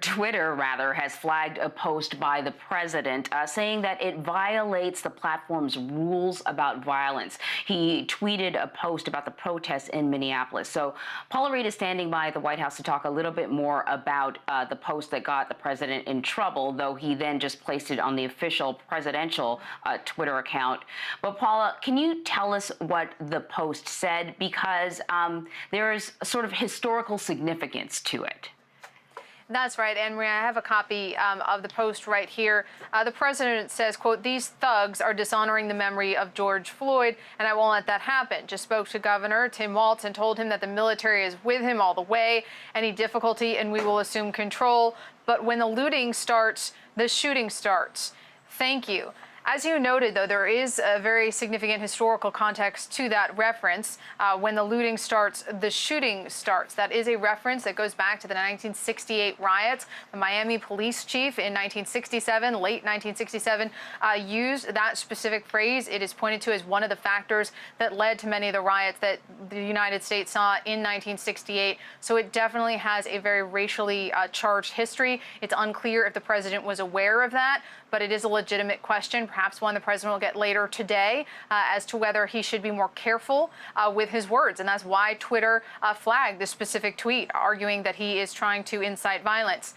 Twitter, rather, has flagged a post by the president saying that it violates the platform's rules about violence. He tweeted a post about the protests in Minneapolis. So Paula Reed is standing by at the White House to talk a little bit more about the post that got the president in trouble, though he then just placed it on the official presidential Twitter account. But Paula, can you tell us what the post said? Because there is sort of historical significance to it. That's right, and Maria, I have a copy of the post right here. The president says, quote, "These thugs are dishonoring the memory of George Floyd, and I won't let that happen. Just spoke to Governor Tim Walz and told him that the military is with him all the way. Any difficulty, and we will assume control. But when the looting starts, the shooting starts. Thank you." As you noted, though, there is a very significant historical context to that reference. When the looting starts, the shooting starts. That is a reference that goes back to the 1968 riots. The Miami police chief in 1967, late 1967, used that specific phrase. It is pointed to as one of the factors that led to many of the riots that the United States saw in 1968. So it definitely has a very racially charged history. It's unclear if the president was aware of that, but it is a legitimate question, perhaps one the president will get later today, as to whether he should be more careful with his words. And that's why Twitter flagged this specific tweet, arguing that he is trying to incite violence.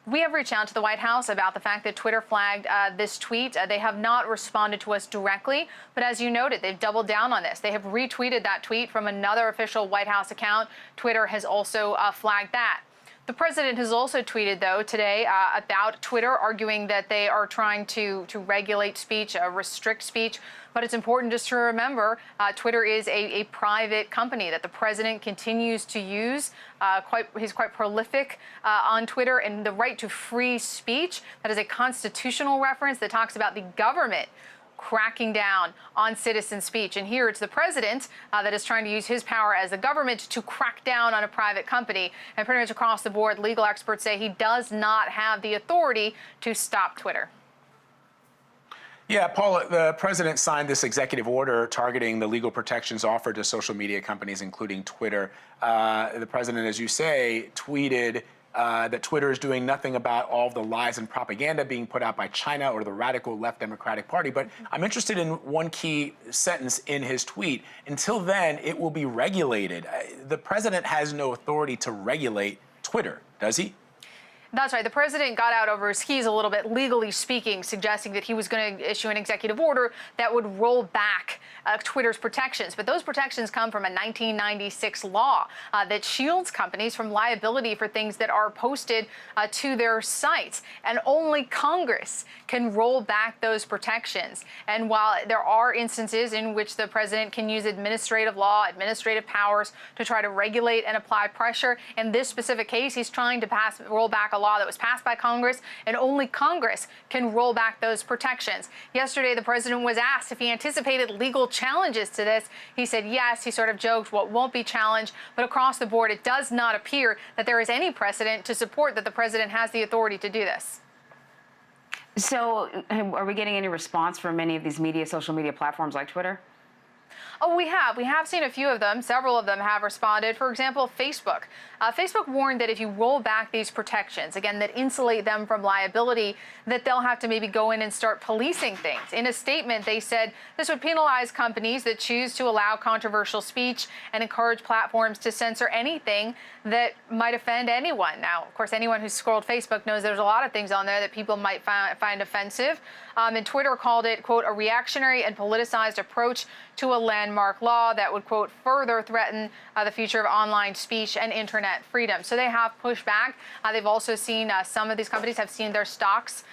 We have reached out to the White House about the fact that Twitter flagged this tweet. They have not responded to us directly, but as you noted, they've doubled down on this. They have retweeted that tweet from another official White House account. Twitter has also flagged that. The president has also tweeted, though, today about Twitter, arguing that they are trying to regulate speech, restrict speech. But it's important just to remember Twitter is a private company that the president continues to use. He's quite prolific on Twitter, and the right to free speech, that is a constitutional reference that talks about the government cracking down on citizen speech. And here it's the president that is trying to use his power as the government to crack down on a private company. And pretty much across the board, legal experts say he does not have the authority to stop Twitter. Yeah, Paula, the president signed this executive order targeting the legal protections offered to social media companies, including Twitter. The president, as you say, tweeted that Twitter is doing nothing about all of the lies and propaganda being put out by China or the radical left Democratic Party. But I'm interested in one key sentence in his tweet. Until then, it will be regulated. The president has no authority to regulate Twitter, does he? That's right. The president got out over his skis a little bit, legally speaking, suggesting that he was going to issue an executive order that would roll back Twitter's protections. But those protections come from a 1996 law that shields companies from liability for things that are posted to their sites. And only Congress can roll back those protections. And while there are instances in which the president can use administrative law, administrative powers to try to regulate and apply pressure, in this specific case, he's trying to roll back a law that was passed by Congress, and only Congress can roll back those protections. Yesterday, the president was asked if he anticipated legal challenges to this. He said yes. He sort of joked what won't be challenged, but across the board, it does not appear that there is any precedent to support that the president has the authority to do this. So are we getting any response from any of these social media platforms like Twitter? Oh, we have. We have seen a few of them. Several of them have responded. For example, Facebook. Facebook warned that if you roll back these protections, again, that insulate them from liability, that they'll have to maybe go in and start policing things. In a statement, they said this would penalize companies that choose to allow controversial speech and encourage platforms to censor anything that might offend anyone. Now, of course, anyone who's scrolled Facebook knows there's a lot of things on there that people might find offensive. And Twitter called it, quote, a reactionary and politicized approach to a landmark law that would, quote, further threaten the future of online speech and internet freedom. So they have pushed back. They've also seen some of these companies have seen their stocks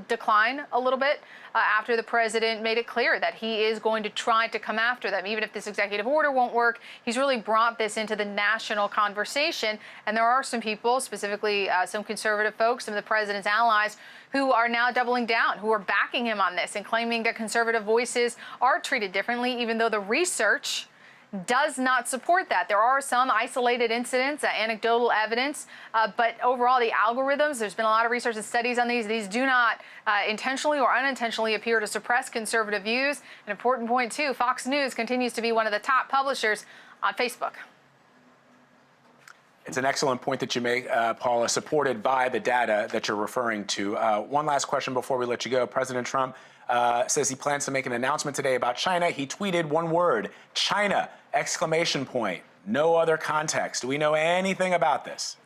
decline a little bit after the president made it clear that he is going to try to come after them. Even if this executive order won't work, he's really brought this into the national conversation. And there are some people, specifically some conservative folks, some of the president's allies, who are now doubling down, who are backing him on this and claiming that conservative voices are treated differently, even though the research does not support that. There are some isolated incidents, anecdotal evidence, but overall the algorithms, there's been a lot of research and studies on these. These do not intentionally or unintentionally appear to suppress conservative views. An important point, too, Fox News continues to be one of the top publishers on Facebook. It's an excellent point that you make, Paula, supported by the data that you're referring to. One last question before we let you go. President Trump says he plans to make an announcement today about China. He tweeted one word, China, exclamation point. No other context. Do we know anything about this?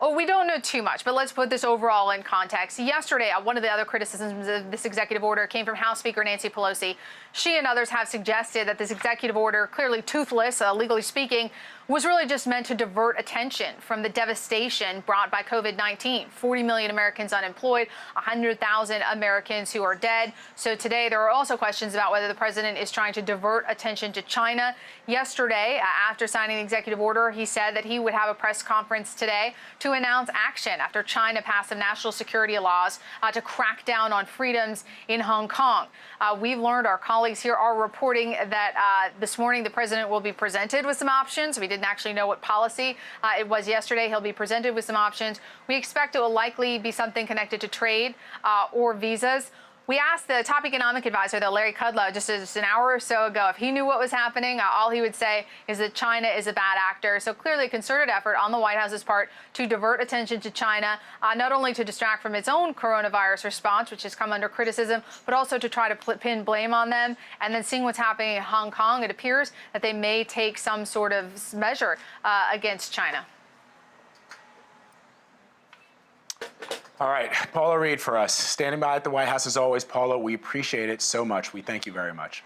Well, we don't know too much, but let's put this overall in context. Yesterday, one of the other criticisms of this executive order came from House Speaker Nancy Pelosi. She and others have suggested that this executive order, clearly toothless, legally speaking, was really just meant to divert attention from the devastation brought by COVID-19. 40 million Americans unemployed, 100,000 Americans who are dead. So today there are also questions about whether the president is trying to divert attention to China. Yesterday, after signing the executive order, he said that he would have a press conference today to announce action after China passed some national security laws to crack down on freedoms in Hong Kong. We've learned, our colleagues here are reporting that this morning the president will be presented with some options. We didn't actually know what policy it was yesterday. He'll be presented with some options. We expect it will likely be something connected to trade or visas. We asked the top economic advisor, though, Larry Kudlow, just an hour or so ago, if he knew what was happening. All he would say is that China is a bad actor. So clearly a concerted effort on the White House's part to divert attention to China, not only to distract from its own coronavirus response, which has come under criticism, but also to try to pin blame on them. And then seeing what's happening in Hong Kong, it appears that they may take some sort of measure against China. All right, Paula Reed for us. Standing by at the White House as always. Paula, we appreciate it so much. We thank you very much.